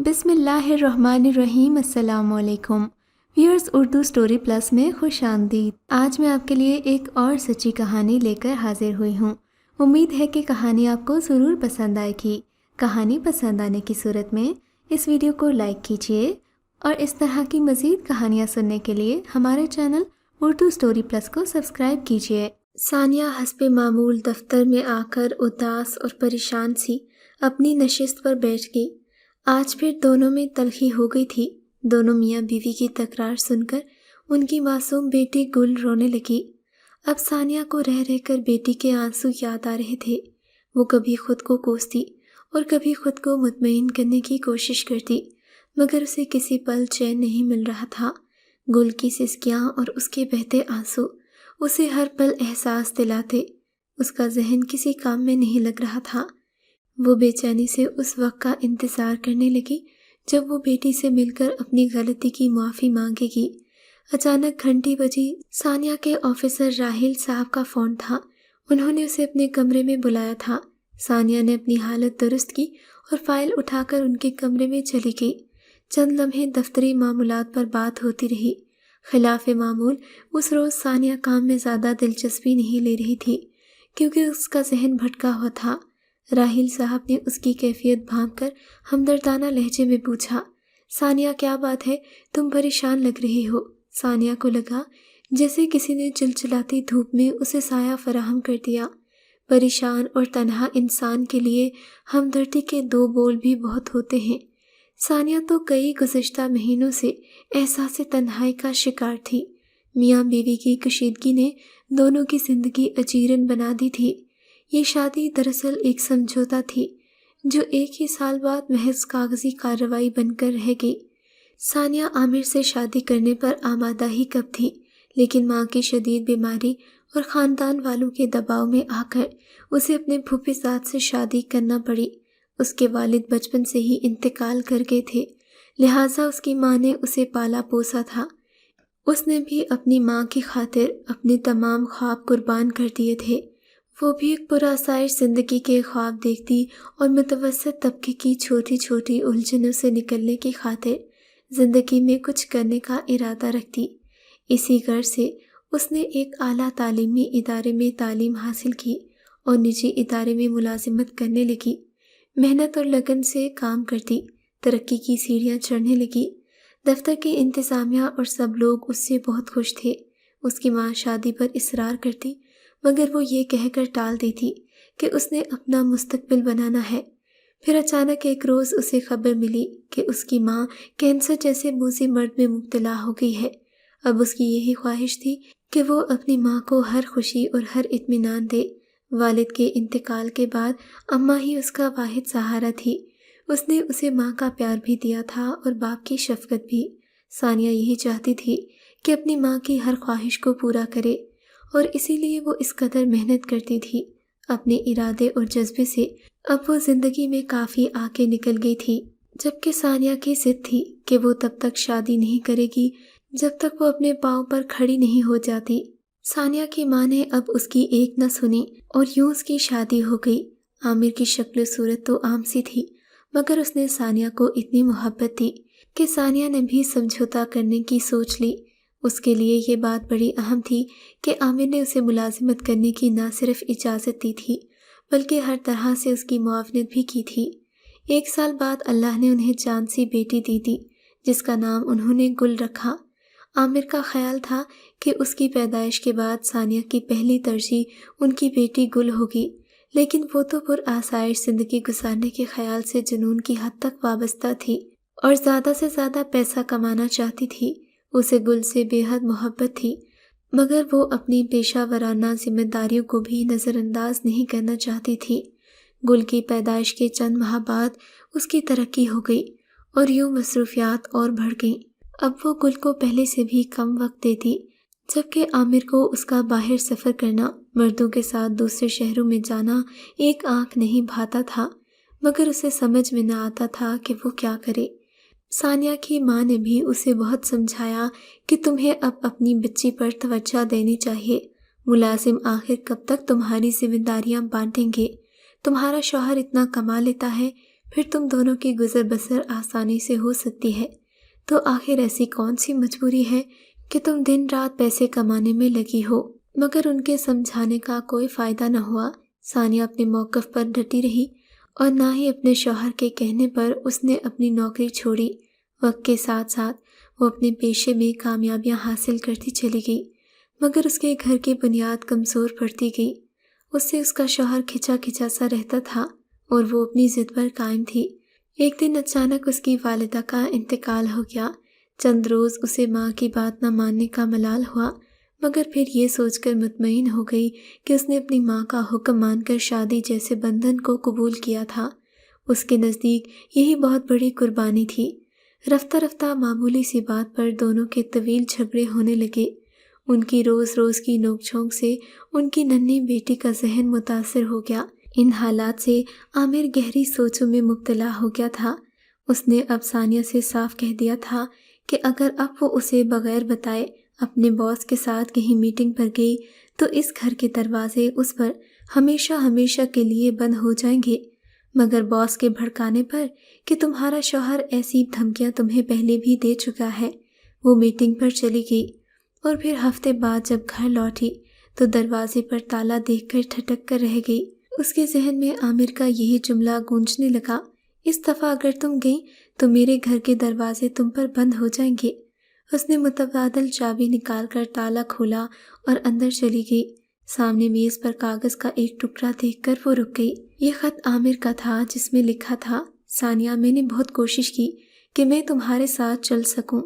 بسم اللہ الرحمن الرحیم۔ السلام علیکم ویورز، اردو سٹوری پلس میں خوش آمدید۔ آج میں آپ کے لیے ایک اور سچی کہانی لے کر حاضر ہوئی ہوں۔ امید ہے کہ کہانی آپ کو ضرور پسند آئے گی۔ کہانی پسند آنے کی صورت میں اس ویڈیو کو لائک کیجیے اور اس طرح کی مزید کہانیاں سننے کے لیے ہمارے چینل اردو سٹوری پلس کو سبسکرائب کیجیے۔ ثانیہ حسب معمول دفتر میں آ کر اداس اور پریشان سی اپنی نشست پر بیٹھ گئی۔ آج پھر دونوں میں تلخی ہو گئی تھی۔ دونوں میاں بیوی کی تکرار سن کر ان کی معصوم بیٹی گل رونے لگی۔ اب ثانیہ کو رہ رہ کر بیٹی کے آنسو یاد آ رہے تھے۔ وہ کبھی خود کو کوستی اور کبھی خود کو مطمئن کرنے کی کوشش کرتی، مگر اسے کسی پل چین نہیں مل رہا تھا۔ گل کی سسکیاں اور اس کے بہتے آنسو اسے ہر پل احساس دلاتے۔ اس کا ذہن کسی کام میں نہیں لگ رہا تھا۔ وہ بے چینی سے اس وقت کا انتظار کرنے لگی جب وہ بیٹی سے مل کر اپنی غلطی کی معافی مانگے گی۔ اچانک گھنٹی بجی۔ ثانیہ کے آفیسر راحیل صاحب کا فون تھا۔ انہوں نے اسے اپنے کمرے میں بلایا تھا۔ ثانیہ نے اپنی حالت درست کی اور فائل اٹھا کر ان کے کمرے میں چلی گئی۔ چند لمحے دفتری معاملات پر بات ہوتی رہی۔ خلاف معمول اس روز ثانیہ کام میں زیادہ دلچسپی نہیں لے رہی تھی کیونکہ اس کا ذہن بھٹکا ہوا تھا۔ راحیل صاحب نے اس کی کیفیت بھانپ کر ہمدردانہ لہجے میں پوچھا، ثانیہ کیا بات ہے، تم پریشان لگ رہی ہو؟ ثانیہ کو لگا جیسے کسی نے چلچلاتی دھوپ میں اسے سایہ فراہم کر دیا۔ پریشان اور تنہا انسان کے لیے ہمدردی کے دو بول بھی بہت ہوتے ہیں۔ ثانیہ تو کئی گزشتہ مہینوں سے احساس تنہائی کا شکار تھی۔ میاں بیوی کی کشیدگی نے دونوں کی زندگی اجیرن بنا دی تھی۔ یہ شادی دراصل ایک سمجھوتا تھی جو ایک ہی سال بعد محض کاغذی کارروائی بن کر رہ گئی۔ ثانیہ عامر سے شادی کرنے پر آمادہ ہی کب تھی، لیکن ماں کی شدید بیماری اور خاندان والوں کے دباؤ میں آ کر اسے اپنے پھوپھیزاد سے شادی کرنا پڑی۔ اس کے والد بچپن سے ہی انتقال کر گئے تھے، لہٰذا اس کی ماں نے اسے پالا پوسا تھا۔ اس نے بھی اپنی ماں کی خاطر اپنے تمام خواب قربان کر دیے تھے۔ وہ بھی ایک پرآسائش زندگی کے خواب دیکھتی اور متوسط طبقے کی چھوٹی چھوٹی الجھنوں سے نکلنے کی خاطر زندگی میں کچھ کرنے کا ارادہ رکھتی۔ اسی غرض سے اس نے ایک اعلیٰ تعلیمی ادارے میں تعلیم حاصل کی اور نجی ادارے میں ملازمت کرنے لگی۔ محنت اور لگن سے کام کرتی، ترقی کی سیڑھیاں چڑھنے لگی۔ دفتر کی انتظامیہ اور سب لوگ اس سے بہت خوش تھے۔ اس کی ماں شادی پر اصرار کرتی، مگر وہ یہ کہہ کر ٹال دی تھی کہ اس نے اپنا مستقبل بنانا ہے۔ پھر اچانک ایک روز اسے خبر ملی کہ اس کی ماں کینسر جیسے موذی مرض میں مبتلا ہو گئی ہے۔ اب اس کی یہی خواہش تھی کہ وہ اپنی ماں کو ہر خوشی اور ہر اطمینان دے۔ والد کے انتقال کے بعد اماں ہی اس کا واحد سہارا تھی۔ اس نے اسے ماں کا پیار بھی دیا تھا اور باپ کی شفقت بھی۔ ثانیہ یہی چاہتی تھی کہ اپنی ماں کی ہر خواہش کو پورا کرے، اور اسی لیے وہ اس قدر محنت کرتی تھی۔ اپنے ارادے اور جذبے سے اب وہ زندگی میں کافی آگے نکل گئی تھی، جبکہ ثانیہ کی ضد تھی کہ وہ تب تک شادی نہیں کرے گی جب تک وہ اپنے پاؤں پر کھڑی نہیں ہو جاتی۔ ثانیہ کی ماں نے اب اس کی ایک نہ سنی اور یوں اس کی شادی ہو گئی۔ عامر کی شکل و صورت تو عام سی تھی، مگر اس نے ثانیہ کو اتنی محبت دی کہ ثانیہ نے بھی سمجھوتا کرنے کی سوچ لی۔ اس کے لیے یہ بات بڑی اہم تھی کہ عامر نے اسے ملازمت کرنے کی نہ صرف اجازت دی تھی بلکہ ہر طرح سے اس کی معاونت بھی کی تھی۔ ایک سال بعد اللہ نے انہیں جان سی بیٹی دی تھی جس کا نام انہوں نے گل رکھا۔ عامر کا خیال تھا کہ اس کی پیدائش کے بعد ثانیہ کی پہلی ترجیح ان کی بیٹی گل ہوگی، لیکن وہ تو پرآسائش زندگی گزارنے کے خیال سے جنون کی حد تک وابستہ تھی اور زیادہ سے زیادہ پیسہ کمانا چاہتی تھی۔ اسے گل سے بے حد محبت تھی، مگر وہ اپنی پیشہ ورانہ ذمہ داریوں کو بھی نظر انداز نہیں کرنا چاہتی تھی۔ گل کی پیدائش کے چند ماہ بعد اس کی ترقی ہو گئی اور یوں مصروفیات اور بڑھ گئیں۔ اب وہ گل کو پہلے سے بھی کم وقت دیتی، جبکہ عامر کو اس کا باہر سفر کرنا، مردوں کے ساتھ دوسرے شہروں میں جانا ایک آنکھ نہیں بھاتا تھا، مگر اسے سمجھ میں نہ آتا تھا کہ وہ کیا کرے۔ ثانیہ کی ماں نے بھی اسے بہت سمجھایا کہ تمہیں اب اپنی بچی پر توجہ دینی چاہیے۔ ملازم آخر کب تک تمہاری ذمہ داریاں بانٹیں گے؟ تمہارا شوہر اتنا کما لیتا ہے، پھر تم دونوں کی گزر بسر آسانی سے ہو سکتی ہے۔ تو آخر ایسی کون سی مجبوری ہے کہ تم دن رات پیسے کمانے میں لگی ہو؟ مگر ان کے سمجھانے کا کوئی فائدہ نہ ہوا۔ ثانیہ اپنے موقف پر ڈٹی رہی اور نہ ہی اپنے شوہر کے کہنے پر اس نے اپنی نوکری چھوڑی۔ وقت کے ساتھ ساتھ وہ اپنے پیشے میں کامیابیاں حاصل کرتی چلی گئی، مگر اس کے گھر کی بنیاد کمزور پڑتی گئی۔ اس سے اس کا شوہر کھچا کھچا سا رہتا تھا اور وہ اپنی ضد پر قائم تھی۔ ایک دن اچانک اس کی والدہ کا انتقال ہو گیا۔ چند روز اسے ماں کی بات نہ ماننے کا ملال ہوا، مگر پھر یہ سوچ کر مطمئن ہو گئی کہ اس نے اپنی ماں کا حکم مان کر شادی جیسے بندھن کو قبول کیا تھا۔ اس کے نزدیک یہی بہت بڑی قربانی تھی۔ رفتہ رفتہ معمولی سی بات پر دونوں کے طویل جھگڑے ہونے لگے۔ ان کی روز روز کی نوک جھونک سے ان کی ننھی بیٹی کا ذہن متاثر ہو گیا۔ ان حالات سے عامر گہری سوچوں میں مبتلا ہو گیا تھا۔ اس نے اب ثانیہ سے صاف کہہ دیا تھا کہ اگر اب وہ اسے بغیر بتائے اپنے باس کے ساتھ کہیں میٹنگ پر گئی تو اس گھر کے دروازے اس پر ہمیشہ ہمیشہ کے لیے بند ہو جائیں گے۔ مگر باس کے بھڑکانے پر کہ تمہارا شوہر ایسی دھمکیاں تمہیں پہلے بھی دے چکا ہے، وہ میٹنگ پر چلی گئی اور پھر ہفتے بعد جب گھر لوٹی تو دروازے پر تالا دیکھ کر ٹھٹک کر رہ گئی۔ اس کے ذہن میں عامر کا یہی جملہ گونجنے لگا، اس دفعہ اگر تم گئی تو میرے گھر کے دروازے تم پر بند ہو جائیں گے۔ اس نے متبادل چابی نکال کر تالا کھولا اور اندر چلی گئی۔ سامنے میز پر کاغذ کا ایک ٹکڑا دیکھ کر وہ رک گئی۔ یہ خط عامر کا تھا جس میں لکھا تھا، ثانیہ میں نے بہت کوشش کی کہ میں تمہارے ساتھ چل سکوں،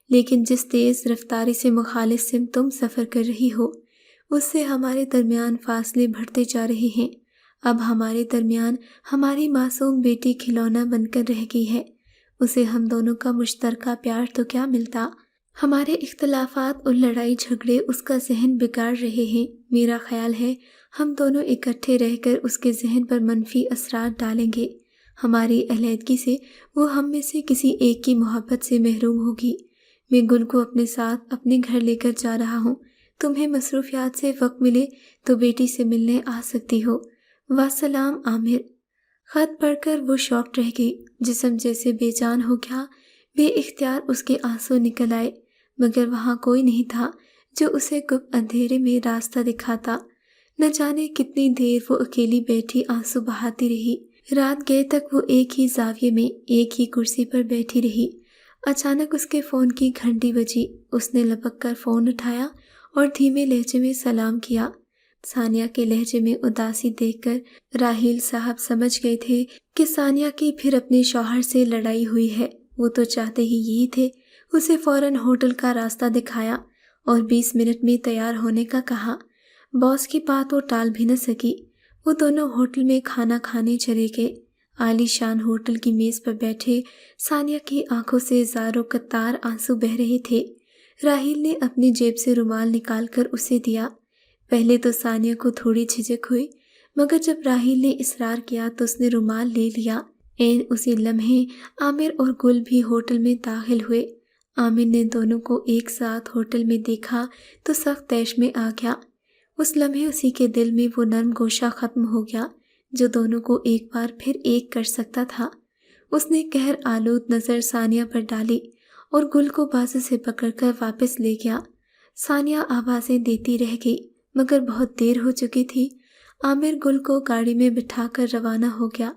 لیکن جس تیز رفتاری سے مخالف سمت تم سفر کر رہی ہو اس سے ہمارے درمیان فاصلے بڑھتے جا رہے ہیں۔ اب ہمارے درمیان ہماری معصوم بیٹی کھلونا بن کر رہ گئی ہے، اسے ہم دونوں کا مشترکہ پیار تو کیا ملتا۔ ہمارے اختلافات اور لڑائی جھگڑے اس کا ذہن بگاڑ رہے ہیں۔ میرا خیال ہے ہم دونوں اکٹھے رہ کر اس کے ذہن پر منفی اثرات ڈالیں گے۔ ہماری علیحدگی سے وہ ہم میں سے کسی ایک کی محبت سے محروم ہوگی۔ میں گل کو اپنے ساتھ اپنے گھر لے کر جا رہا ہوں، تمہیں مصروفیات سے وقت ملے تو بیٹی سے ملنے آ سکتی ہو۔ وسلام عامر۔ خط پڑھ کر وہ شاکڈ رہ گئی، جسم جیسے بے جان ہو گیا۔ بے اختیار اس کے آنسو نکل آئے، مگر وہاں کوئی نہیں تھا جو اسے گپ اندھیرے میں راستہ دکھاتا۔ نہ جانے کتنی دیر وہ اکیلی بیٹھی آنسو بہاتی رہی۔ رات گئے تک وہ ایک ہی زاویے میں ایک ہی کرسی پر بیٹھی رہی۔ اچانک اس کے فون کی گھنٹی بجی۔ اس نے لپک کر فون اٹھایا اور دھیمے لہجے میں سلام کیا۔ ثانیہ کے لہجے میں اداسی دیکھ کر راحیل صاحب سمجھ گئے تھے کہ ثانیہ کی پھر اپنے شوہر سے لڑائی ہوئی ہے۔ وہ تو چاہتے ہی یہی تھے۔ اسے فوراً ہوٹل کا راستہ دکھایا اور 20 منٹ میں تیار ہونے کا کہا۔ باس کی بات وہ ٹال بھی نہ سکی۔ وہ دونوں ہوٹل میں کھانا کھانے چلے گئے۔ عالی شان ہوٹل کی میز پر بیٹھے ثانیہ کی آنکھوں سے زار و قطار آنسو بہہ رہے تھے۔ راحیل نے اپنی جیب سے رومال نکال کر اسے دیا۔ پہلے تو ثانیہ کو تھوڑی جھجک ہوئی، مگر جب راحیل نے اصرار کیا تو اس نے رومال لے لیا۔ عین اسی لمحے عامر اور گل بھی ہوٹل میں داخل ہوئے۔ عامر نے دونوں کو ایک ساتھ ہوٹل میں دیکھا تو سخت طیش میں آ گیا۔ اس لمحے اسی کے دل میں وہ نرم گوشہ ختم ہو گیا جو دونوں کو ایک بار پھر ایک کر سکتا تھا۔ اس نے قہر آلود نظر ثانیہ پر ڈالی اور گل کو بازو سے پکڑ کر واپس لے گیا۔ ثانیہ آوازیں دیتی رہ گئی، مگر بہت دیر ہو چکی تھی۔ عامر گل کو گاڑی میں بٹھا کر روانہ ہو گیا۔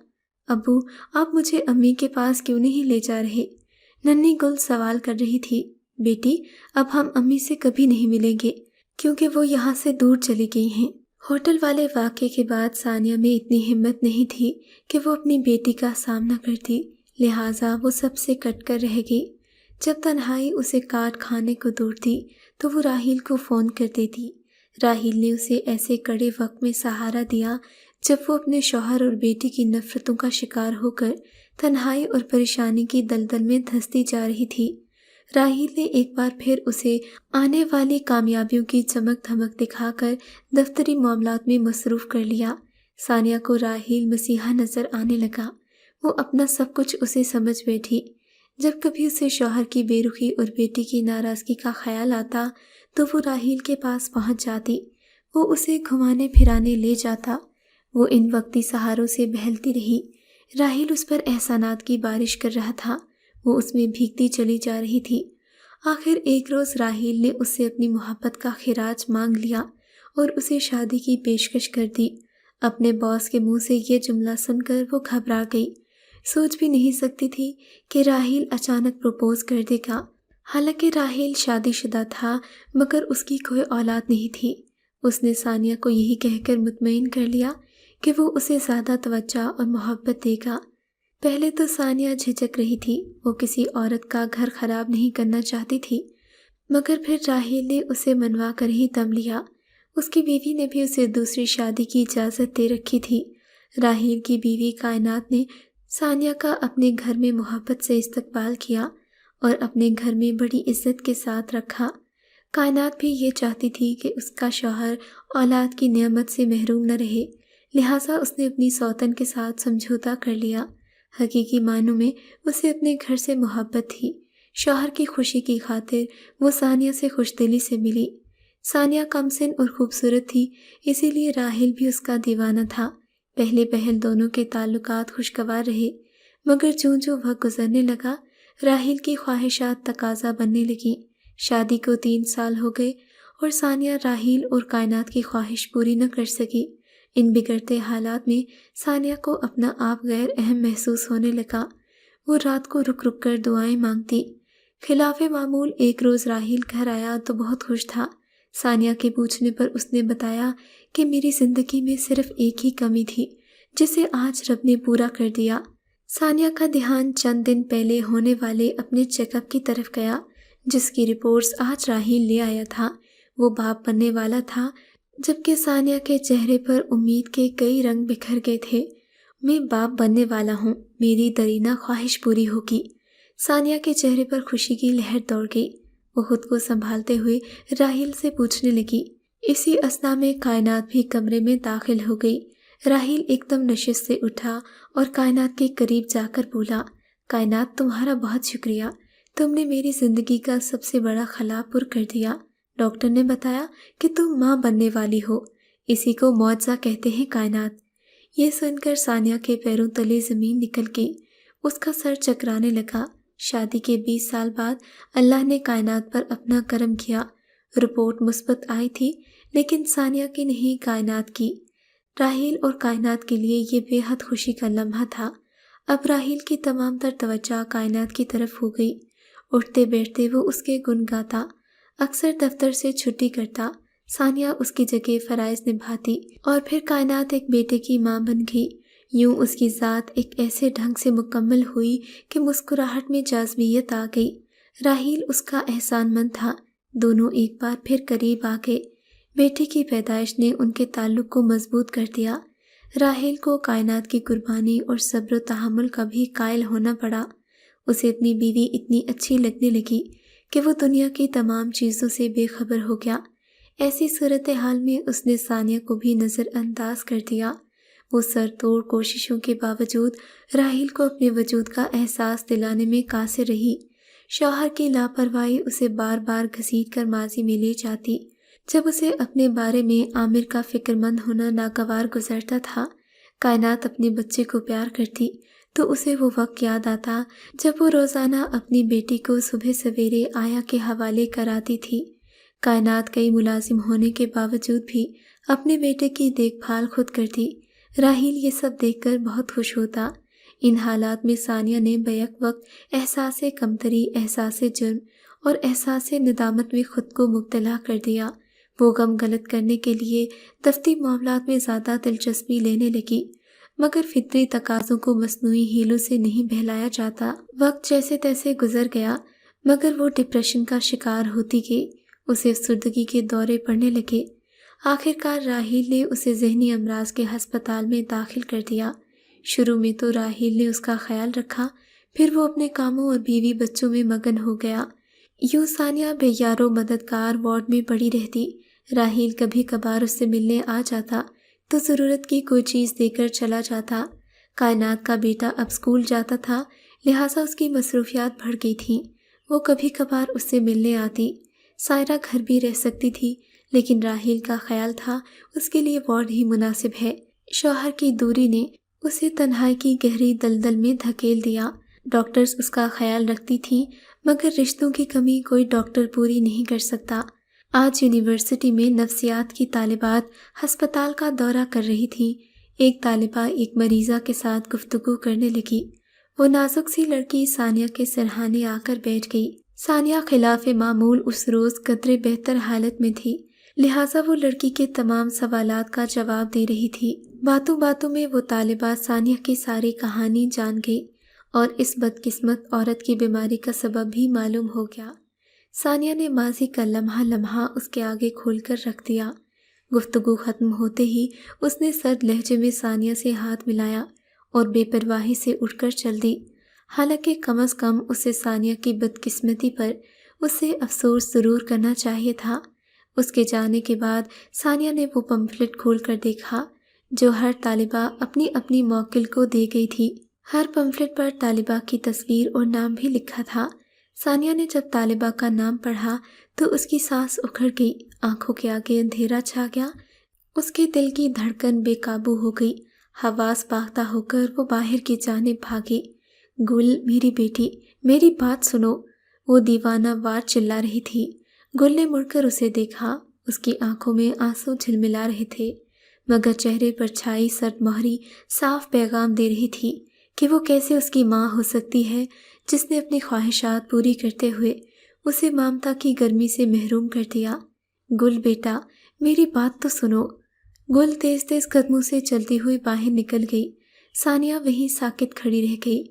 ابو، آپ مجھے امی کے پاس کیوں نہیں لے جا رہے؟ ننھی گل سوال کر رہی تھی۔ بیٹی، اب ہم امی سے کبھی نہیں ملیں گے کیونکہ وہ یہاں سے دور چلی گئی ہیں۔ ہوٹل والے واقعے کے بعد ثانیہ میں اتنی ہمت نہیں تھی کہ وہ اپنی بیٹی کا سامنا کرتی، لہٰذا وہ سب سے کٹ کر رہ گئی۔ جب تنہائی اسے کاٹ کھانے کو دوڑتی تو وہ راحیل کو فون کر دیتی۔ راحیل نے اسے ایسے کڑے وقت میں سہارا دیا جب وہ اپنے شوہر اور بیٹی کی نفرتوں کا شکار ہو کر تنہائی اور پریشانی کی دلدل میں دھنستی جا رہی تھی۔ راحیل نے ایک بار پھر اسے آنے والی کامیابیوں کی چمک دھمک دکھا کر دفتری معاملات میں مصروف کر لیا۔ ثانیہ کو راحیل مسیحا نظر آنے لگا۔ وہ اپنا سب کچھ اسے سمجھ بیٹھی۔ جب کبھی اسے شوہر کی بے رخی اور بیٹی کی ناراضگی کا خیال آتا تو وہ راحیل کے پاس پہنچ جاتی، وہ اسے گھمانے پھرانے لے جاتا۔ وہ ان وقتی سہاروں سے بہلتی رہی، راحیل اس پر احسانات کی بارش کر رہا تھا، وہ اس میں بھیگتی چلی جا رہی تھی۔ آخر ایک روز راحیل نے اس سے اپنی محبت کا خراج مانگ لیا اور اسے شادی کی پیشکش کر دی۔ اپنے باس کے منہ سے یہ جملہ سن کر وہ گھبرا گئی، سوچ بھی نہیں سکتی تھی کہ راحیل اچانک پروپوز کر دے گا۔ حالانکہ راحیل شادی شدہ تھا مگر اس کی کوئی اولاد نہیں تھی۔ اس نے ثانیہ کو یہی کہہ کر مطمئن کر لیا کہ وہ اسے زیادہ توجہ اور محبت دے گا۔ پہلے تو ثانیہ جھجک رہی تھی، وہ کسی عورت کا گھر خراب نہیں کرنا چاہتی تھی، مگر پھر راحیل نے اسے منوا کر ہی دم لیا۔ اس کی بیوی نے بھی اسے دوسری شادی کی اجازت دے رکھی تھی۔ راحیل کی بیوی کائنات نے ثانیہ کا اپنے گھر میں محبت سے استقبال کیا اور اپنے گھر میں بڑی عزت کے ساتھ رکھا۔ کائنات بھی یہ چاہتی تھی کہ اس کا شوہر اولاد کی نعمت سے محروم نہ رہے، لہٰذا اس نے اپنی سوتن کے ساتھ سمجھوتا کر لیا۔ حقیقی معنوں میں اسے اپنے گھر سے محبت تھی۔ شوہر کی خوشی کی خاطر وہ ثانیہ سے خوش دلی سے ملی۔ ثانیہ کم سن اور خوبصورت تھی، اسی لیے راحیل بھی اس کا دیوانہ تھا۔ پہلے پہل دونوں کے تعلقات خوشگوار رہے، مگر جو وقت گزرنے لگا راحیل کی خواہشات تقاضا بننے لگیں۔ شادی کو 3 سال ہو گئے اور ثانیہ راحیل اور کائنات کی خواہش پوری نہ کر سکی۔ ان بگڑتے حالات میں ثانیہ کو اپنا آپ غیر اہم محسوس ہونے لگا۔ وہ رات کو رک رک کر دعائیں مانگتی۔ خلاف معمول ایک روز راحیل گھر آیا تو بہت خوش تھا۔ ثانیہ کے پوچھنے پر اس نے بتایا کہ میری زندگی میں صرف ایک ہی کمی تھی جسے آج رب نے پورا کر دیا۔ ثانیہ کا دھیان چند دن پہلے ہونے والے اپنے چیک اپ کی طرف گیا، جس کی رپورٹس آج راحیل لے آیا تھا۔ وہ باپ بننے والا تھا، جبکہ ثانیہ کے چہرے پر امید کے کئی رنگ بکھر گئے تھے۔ میں باپ بننے والا ہوں، میری درینہ خواہش پوری ہوگی۔ ثانیہ کے چہرے پر خوشی کی لہر دوڑ گئی۔ وہ خود کو سنبھالتے ہوئے راحیل سے پوچھنے لگی۔ اسی اثنا میں کائنات بھی کمرے میں داخل ہو گئی۔ راحیل ایک دم نشست سے اٹھا اور کائنات کے قریب جا کر بولا، کائنات تمہارا بہت شکریہ، تم نے میری زندگی کا سب سے بڑا خلا پر کر دیا۔ ڈاکٹر نے بتایا کہ تم ماں بننے والی ہو، اسی کو معجزہ کہتے ہیں کائنات۔ یہ سن کر ثانیہ کے پیروں تلے زمین نکل گئی، اس کا سر چکرانے لگا۔ شادی کے 20 سال بعد اللہ نے کائنات پر اپنا کرم کیا۔ رپورٹ مثبت آئی تھی، لیکن ثانیہ کی نہیں کائنات کی۔ راحیل اور کائنات کے لیے یہ بے حد خوشی کا لمحہ تھا۔ اب راحیل کی تمام تر توجہ کائنات کی طرف ہو گئی۔ اٹھتے بیٹھتے وہ اس کے گن گاتا، اکثر دفتر سے چھٹی کرتا، ثانیہ اس کی جگہ فرائض نبھاتی اور پھر کائنات ایک بیٹے کی ماں بن گئی۔ یوں اس کی ذات ایک ایسے ڈھنگ سے مکمل ہوئی کہ مسکراہٹ میں جاذبیت آ گئی۔ راحیل اس کا احسان مند تھا۔ دونوں ایک بار پھر قریب آ گئے۔ بیٹے کی پیدائش نے ان کے تعلق کو مضبوط کر دیا۔ راحیل کو کائنات کی قربانی اور صبر و تحمل کا بھی قائل ہونا پڑا۔ اسے اپنی بیوی اتنی اچھی لگنے لگی کہ وہ دنیا کی تمام چیزوں سے بے خبر ہو گیا۔ ایسی صورتحال میں اس نے ثانیہ کو بھی نظر انداز کر دیا۔ وہ سر توڑ کوششوں کے باوجود راحیل کو اپنے وجود کا احساس دلانے میں قاصر رہی۔ شوہر کی لاپرواہی اسے بار بار گھسیٹ کر ماضی میں لے جاتی۔ جب اسے اپنے بارے میں عامر کا فکر مند ہونا ناگوار گزرتا تھا، کائنات اپنے بچے کو پیار کرتی تو اسے وہ وقت یاد آتا جب وہ روزانہ اپنی بیٹی کو صبح سویرے آیا کے حوالے کراتی تھی۔ کائنات کئی ملازم ہونے کے باوجود بھی اپنے بیٹے کی دیکھ بھال خود کرتی۔ راحیل یہ سب دیکھ کر بہت خوش ہوتا۔ ان حالات میں ثانیہ نے بیک وقت احساس کمتری، احساس جرم اور احساس ندامت میں خود کو مبتلا کر دیا۔ وہ غم غلط کرنے کے لیے دفتری معاملات میں زیادہ دلچسپی لینے لگی، مگر فطری تقاضوں کو مصنوعی ہیلوں سے نہیں بہلایا جاتا۔ وقت جیسے تیسے گزر گیا، مگر وہ ڈپریشن کا شکار ہوتی گئی۔ اسے افسردگی کے دورے پڑنے لگے۔ آخرکار راحیل نے اسے ذہنی امراض کے ہسپتال میں داخل کر دیا۔ شروع میں تو راحیل نے اس کا خیال رکھا، پھر وہ اپنے کاموں اور بیوی بچوں میں مگن ہو گیا۔ یوں ثانیہ بے یار و مددگار وارڈ میں پڑی رہتی۔ راحیل کبھی کبھار اس سے ملنے آ جاتا تو ضرورت کی کوئی چیز دے کر چلا جاتا۔ کائنات کا بیٹا اب اسکول جاتا تھا، لہٰذا اس کی مصروفیات بڑھ گئی تھیں۔ وہ کبھی کبھار اس سے ملنے آتی۔ سائرہ گھر بھی رہ سکتی تھی، لیکن راحیل کا خیال تھا اس کے لیے وارڈ ہی مناسب ہے۔ شوہر کی دوری نے اسے تنہائی کی گہری دلدل میں دھکیل دیا۔ ڈاکٹرز اس کا خیال رکھتی تھیں، مگر رشتوں کی کمی کوئی ڈاکٹر پوری نہیں کر سکتا۔ آج یونیورسٹی میں نفسیات کی طالبات ہسپتال کا دورہ کر رہی تھیں۔ ایک طالبہ ایک مریضہ کے ساتھ گفتگو کرنے لگی۔ وہ نازک سی لڑکی ثانیہ کے سرہانے آ کر بیٹھ گئی۔ ثانیہ خلاف معمول اس روز قدرے بہتر حالت میں تھی، لہٰذا وہ لڑکی کے تمام سوالات کا جواب دے رہی تھی۔ باتوں باتوں میں وہ طالبہ ثانیہ کی ساری کہانی جان گئی اور اس بدقسمت عورت کی بیماری کا سبب بھی معلوم ہو گیا۔ ثانیہ نے ماضی کا لمحہ لمحہ اس کے آگے کھول کر رکھ دیا۔ گفتگو ختم ہوتے ہی اس نے سرد لہجے میں ثانیہ سے ہاتھ ملایا اور بے پرواہی سے اٹھ کر چل دی۔ حالانکہ کم از کم اسے ثانیہ کی بدقسمتی پر اسے افسوس ضرور کرنا چاہیے تھا۔ اس کے جانے کے بعد ثانیہ نے وہ پمفلٹ کھول کر دیکھا جو ہر طالبہ اپنی اپنی موکل کو دے گئی تھی۔ ہر پمفلٹ پر طالبہ کی تصویر اور نام بھی لکھا تھا۔ ثانیہ نے جب طالبہ کا نام پڑھا تو اس کی سانس اکھڑ گئی، آنکھوں کے آگے اندھیرا چھا گیا، اس کے دل کی دھڑکن بے قابو ہو گئی۔ حواس باختہ ہو کر وہ باہر کی جانب بھاگی۔ گل میری بیٹی، میری بات سنو، وہ دیوانہ وار چلا رہی تھی۔ گل نے مڑ کر اسے دیکھا، اس کی آنکھوں میں آنسو جھلملا رہے تھے، مگر چہرے پر چھائی سرد مہری صاف پیغام دے رہی تھی کہ وہ کیسے اس کی ماں ہو سکتی ہے جس نے اپنی خواہشات پوری کرتے ہوئے اسے ممتا کی گرمی سے محروم کر دیا۔ گل بیٹا، میری بات تو سنو۔ گل تیز تیز قدموں سے چلتی ہوئی باہر نکل گئی۔ ثانیہ وہیں ساکت کھڑی رہ گئی۔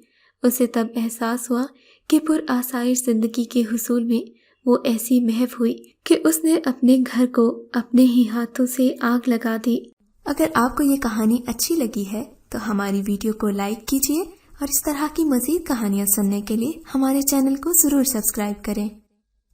اسے تب احساس ہوا کہ پرآسائش زندگی کے حصول میں وہ ایسی محو ہوئی کہ اس نے اپنے گھر کو اپنے ہی ہاتھوں سے آگ لگا دی۔ اگر آپ کو یہ کہانی اچھی لگی ہے تو ہماری ویڈیو کو لائک کیجیے اور اس طرح کی مزید کہانیاں سننے کے لیے ہمارے چینل کو ضرور سبسکرائب کریں۔